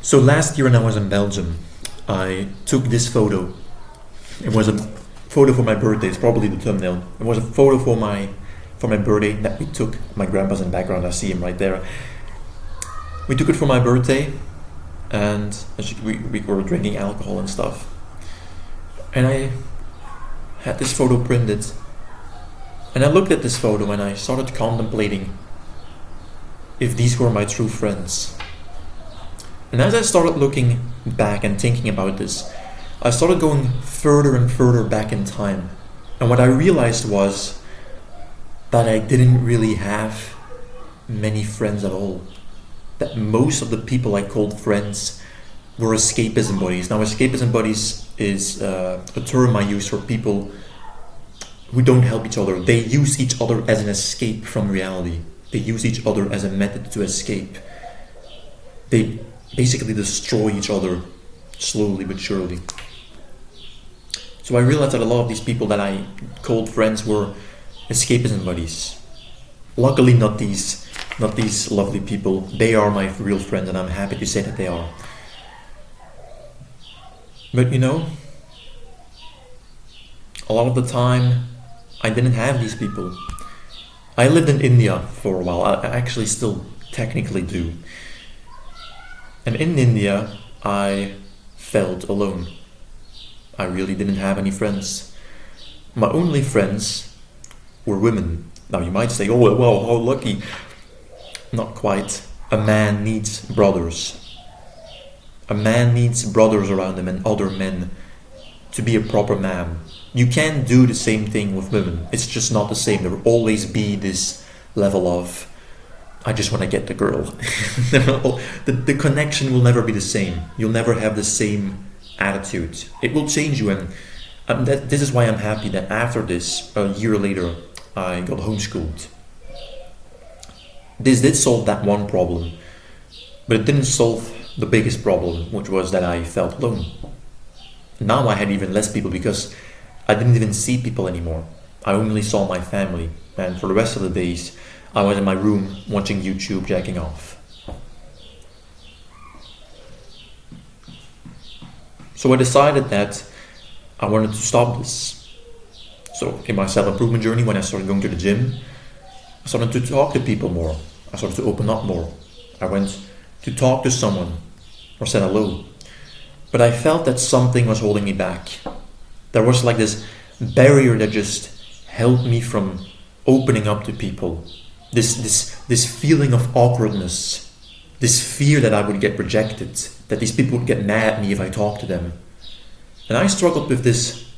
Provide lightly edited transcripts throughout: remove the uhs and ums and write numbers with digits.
So last year when I was in Belgium, I took this photo. It was a photo for my birthday. It's probably the thumbnail. It was a photo for my birthday that we took. My grandpa's in the background. I see him right there. We took it for my birthday, and we were drinking alcohol and stuff. And I had this photo printed, and I looked at this photo and I started contemplating if these were my true friends. And as I started looking back and thinking about this, I started going further and further back in time. And what I realized was that I didn't really have many friends at all. That most of the people I called friends were escapism buddies. Now, escapism buddies is a term I use for people who don't help each other. They use each other as an escape from reality. They use each other as a method to escape. They basically destroy each other slowly but surely. So I realized that a lot of these people that I called friends were escapism buddies. Luckily not these lovely people. They are my real friends, and I'm happy to say that they are. But a lot of the time I didn't have these people. I lived in India for a while. I actually still technically do. And in India, I felt alone. I really didn't have any friends. My only friends were women. Now you might say, oh well, how lucky. Not quite. A man needs brothers. A man needs brothers around him and other men to be a proper man. You can't do the same thing with women. It's just not the same. There will always be this level of, I just want to get the girl. the connection will never be the same. You'll never have the same attitude. It will change you, and this is why I'm happy that after this, a year later, I got homeschooled. This did solve that one problem, but it didn't solve the biggest problem, which was that I felt alone. Now I had even less people because I didn't even see people anymore. I only saw my family, and for the rest of the days, I was in my room watching YouTube, jacking off. So I decided that I wanted to stop this. So in my self-improvement journey, when I started going to the gym, I started to talk to people more. I started to open up more. I went to talk to someone or said hello. But I felt that something was holding me back. There was like this barrier that just held me from opening up to people. This feeling of awkwardness, this fear that I would get rejected, that these people would get mad at me if I talked to them. And I struggled with this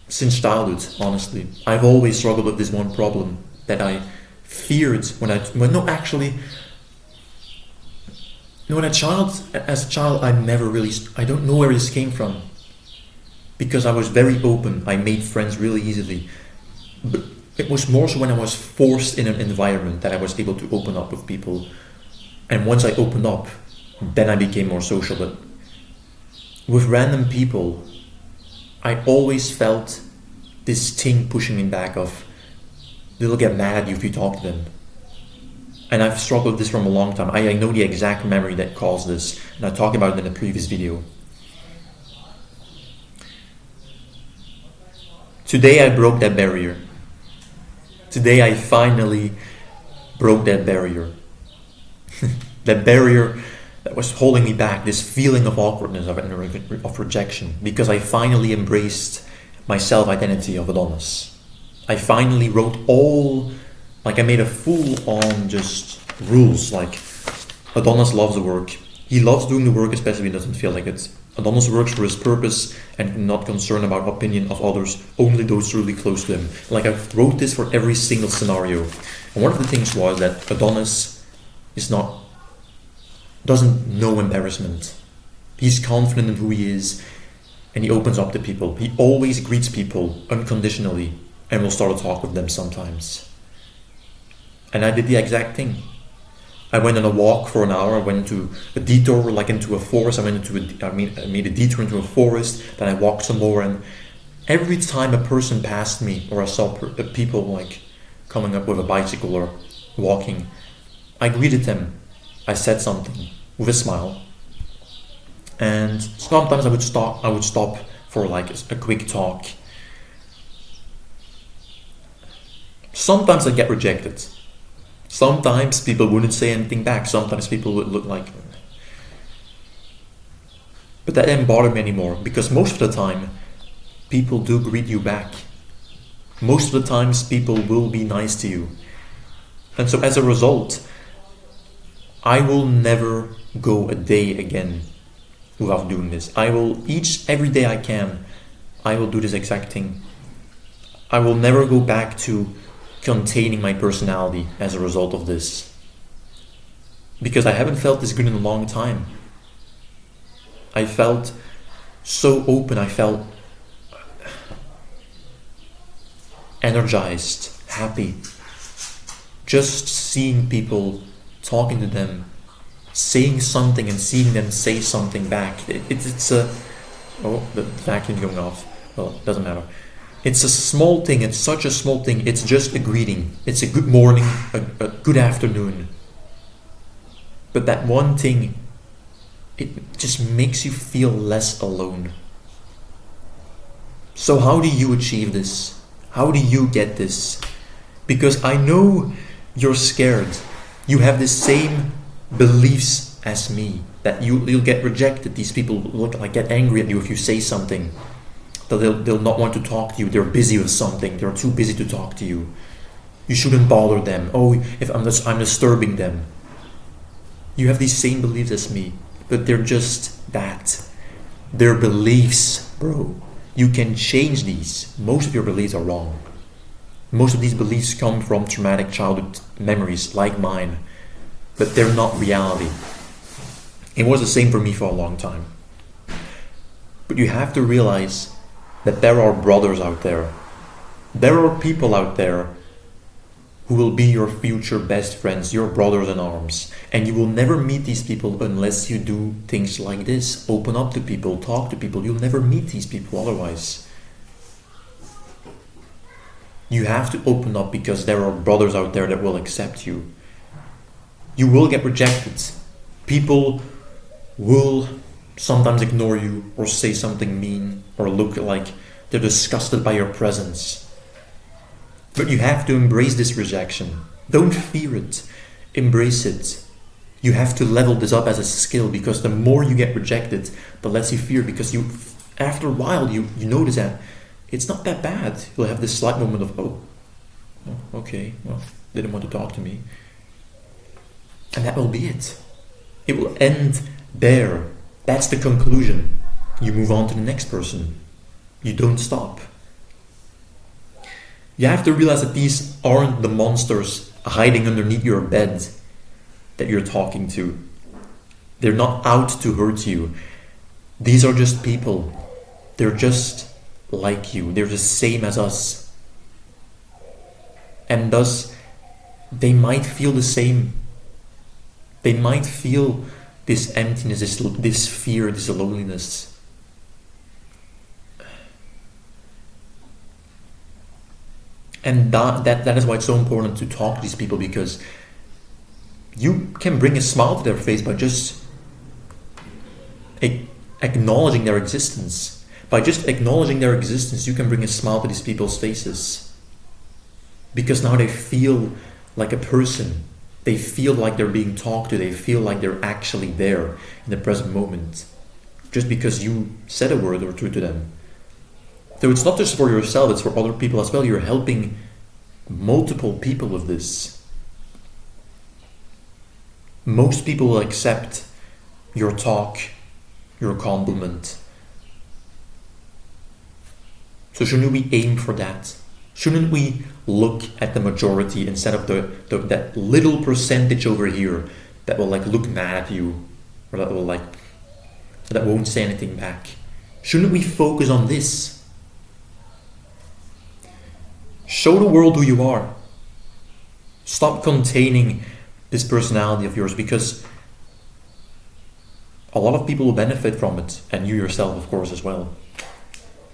since childhood, honestly. I've always struggled with this one problem that I feared as a child, I don't know where this came from. Because I was very open, I made friends really easily. But it was more so when I was forced in an environment that I was able to open up with people. And once I opened up, then I became more social. But with random people, I always felt this thing pushing me back of, they'll get mad at you if you talk to them. And I've struggled with this from a long time. I know the exact memory that caused this, and I talked about it in a previous video. Today I broke that barrier. Today I finally broke that barrier. That barrier that was holding me back, this feeling of awkwardness, of rejection, because I finally embraced my self-identity of Adonis. I finally wrote I made a full-on just rules, like Adonis loves the work. He loves doing the work, especially when he doesn't feel like it. Adonis works for his purpose and not concerned about opinion of others, only those truly close to him. Like I wrote this for every single scenario. And one of the things was that Adonis doesn't know embarrassment. He's confident in who he is, and he opens up to people. He always greets people unconditionally and will start a talk with them sometimes. And I did the exact thing. I went on a walk for an hour. I went into a detour, like into a forest. I made a detour into a forest. Then I walked some more, and every time a person passed me, or I saw people like coming up with a bicycle or walking, I greeted them. I said something with a smile, And sometimes I would stop for like a quick talk. Sometimes I get rejected. Sometimes people wouldn't say anything back. Sometimes people would look like... But that didn't bother me anymore, because most of the time, people do greet you back. Most of the times, people will be nice to you. And so as a result, I will never go a day again without doing this. I will, every day I can, I will do this exact thing. I will never go back to containing my personality as a result of this. Because I haven't felt this good in a long time. I felt so open, I felt energized, happy. Just seeing people, talking to them, saying something and seeing them say something back. It's a... Oh, the vacuum going off. Well, it doesn't matter. It's a small thing, it's such a small thing. It's just a greeting. It's a good morning, a good afternoon. But that one thing, it just makes you feel less alone. So how do you achieve this? How do you get this? Because I know you're scared. You have the same beliefs as me, that you'll get rejected. These people look like get angry at you if you say something. They'll not want to talk to you. They're busy with something. They're too busy to talk to you. You shouldn't bother them. Oh, if I'm disturbing them. You have these same beliefs as me, but they're just that. They're beliefs, bro. You can change these. Most of your beliefs are wrong. Most of these beliefs come from traumatic childhood memories like mine, but they're not reality. It was the same for me for a long time. But you have to realize that there are brothers out there. There are people out there who will be your future best friends, your brothers in arms. And you will never meet these people unless you do things like this. Open up to people, talk to people. You'll never meet these people otherwise. You have to open up because there are brothers out there that will accept you. You will get rejected. People will sometimes ignore you or say something mean or look like they're disgusted by your presence. But you have to embrace this rejection. Don't fear it. Embrace it. You have to level this up as a skill, because the more you get rejected, the less you fear, because after a while you notice that it's not that bad. You'll have this slight moment of, oh, okay, well, didn't want to talk to me. And that will be it. It will end there. That's the conclusion. You move on to the next person. You don't stop. You have to realize that these aren't the monsters hiding underneath your bed that you're talking to. They're not out to hurt you. These are just people. They're just like you. They're the same as us. And thus, they might feel the same. They might feel this emptiness, this fear, this loneliness. And that is why it's so important to talk to these people, because you can bring a smile to their face by just acknowledging their existence. By just acknowledging their existence, you can bring a smile to these people's faces. Because now they feel like a person. They feel like they're being talked to. They feel like they're actually there in the present moment. Just because you said a word or two to them. So it's not just for yourself, it's for other people as well. You're helping multiple people with this. Most people will accept your talk, your compliment. So shouldn't we aim for that? Shouldn't we look at the majority instead of that little percentage over here that will look mad at you, or that won't say anything back? Shouldn't we focus on this? Show the world who you are. Stop containing this personality of yours, because a lot of people will benefit from it, and you yourself, of course, as well.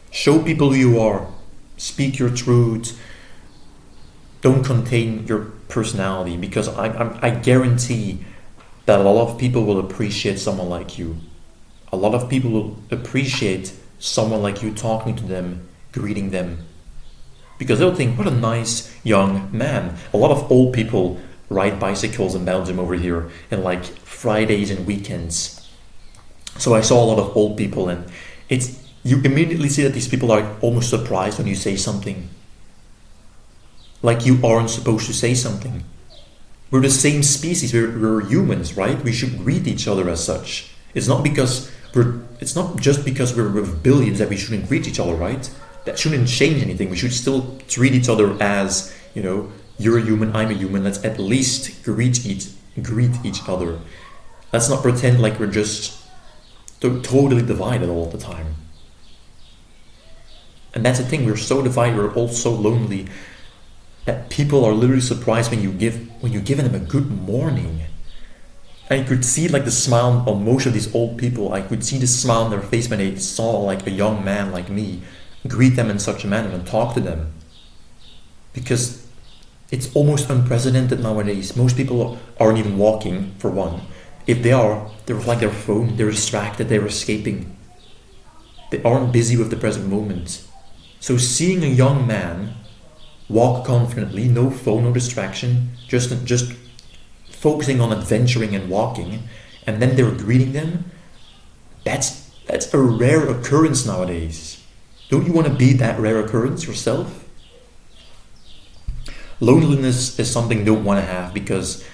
Show people who you are. Speak your truth. Don't contain your personality, because I guarantee that a lot of people will appreciate someone like you. a lot of people will appreciate someone like you talking to them, greeting them, because they'll think, what a nice young man. A lot of old people ride bicycles in Belgium over here, and like Fridays and weekends. So I saw a lot of old people, and you immediately see that these people are almost surprised when you say something. Like you aren't supposed to say something. We're the same species, we're humans, right? We should greet each other as such. It's not just because we're with billions that we shouldn't greet each other, right? That shouldn't change anything. We should still treat each other as, you're a human, I'm a human. Let's at least greet each other. Let's not pretend like we're just totally divided all the time. And that's the thing, we're so divided, we're all so lonely, that people are literally surprised when you give them a good morning. I could see like the smile on most of these old people. I could see the smile on their face when they saw like a young man like me greet them in such a manner and talk to them. Because it's almost unprecedented nowadays. Most people aren't even walking, for one. If they are, they're like their phone, they're distracted, they're escaping. They aren't busy with the present moment. So seeing a young man walk confidently, no phone, no distraction, just focusing on adventuring and walking, and then they're greeting them, that's a rare occurrence nowadays. Don't you want to be that rare occurrence yourself? Loneliness is something you don't want to have, because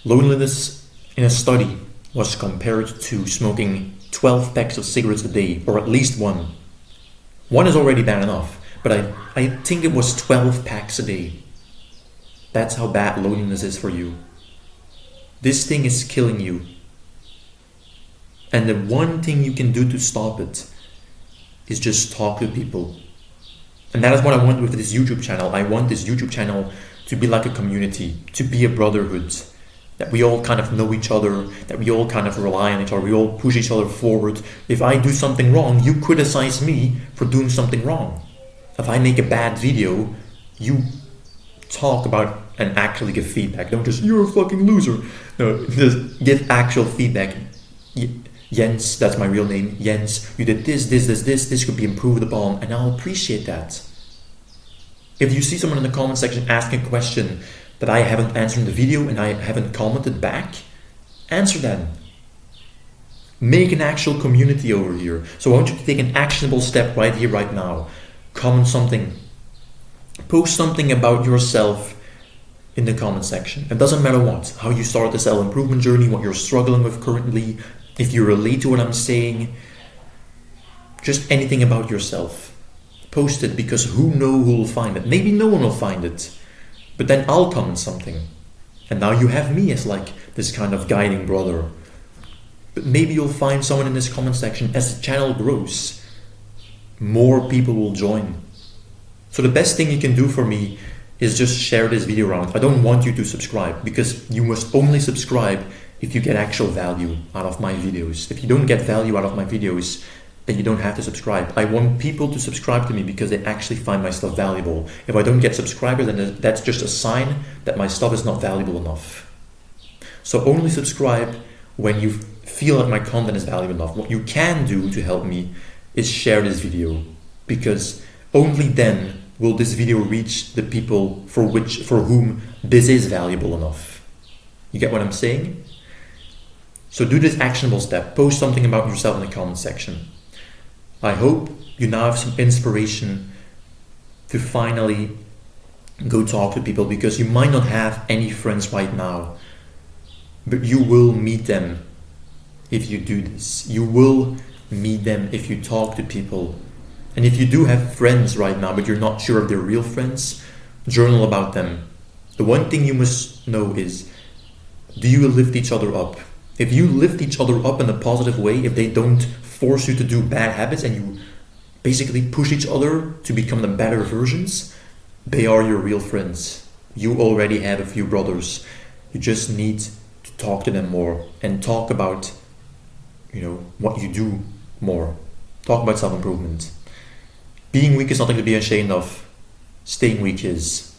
loneliness in a study was compared to smoking 12 packs of cigarettes a day, or at least one. One is already bad enough, but I think it was 12 packs a day. That's how bad loneliness is for you. This thing is killing you. And the one thing you can do to stop it is just talk to people. And that is what I want with this YouTube channel. I want this YouTube channel to be like a community, to be a brotherhood, that we all kind of know each other, that we all kind of rely on each other, we all push each other forward. If I do something wrong, you criticize me for doing something wrong. If I make a bad video, you talk about and actually give feedback. Don't just, you're a fucking loser. No, just give actual feedback. Jens, that's my real name. Jens, you did this could be improved upon, and I'll appreciate that. If you see someone in the comment section asking a question that I haven't answered in the video and I haven't commented back, answer them. Make an actual community over here. So I want you to take an actionable step right here, right now. Comment something. Post something about yourself in the comment section. It doesn't matter what, how you start the self-improvement journey, what you're struggling with currently, if you relate to what I'm saying, just anything about yourself. Post it, because who knows who will find it. Maybe no one will find it, but then I'll comment something. And now you have me as like this kind of guiding brother. But maybe you'll find someone in this comment section. As the channel grows, more people will join. So the best thing you can do for me is just share this video around. I don't want you to subscribe, because you must only subscribe if you get actual value out of my videos. If you don't get value out of my videos, then you don't have to subscribe. I want people to subscribe to me because they actually find my stuff valuable. If I don't get subscribers, then that's just a sign that my stuff is not valuable enough. So only subscribe when you feel like my content is valuable enough. What you can do to help me is share this video, because only then will this video reach the people for whom this is valuable enough. You get what I'm saying? So do this actionable step. Post something about yourself in the comment section. I hope you now have some inspiration to finally go talk to people, because you might not have any friends right now, but you will meet them if you do this. You will meet them if you talk to people. And if you do have friends right now, but you're not sure if they're real friends, journal about them. The one thing you must know is, do you lift each other up? If you lift each other up in a positive way, if they don't force you to do bad habits and you basically push each other to become the better versions, they are your real friends. You already have a few brothers. You just need to talk to them more and talk about, what you do more. Talk about self-improvement. Being weak is nothing to be ashamed of. Staying weak is.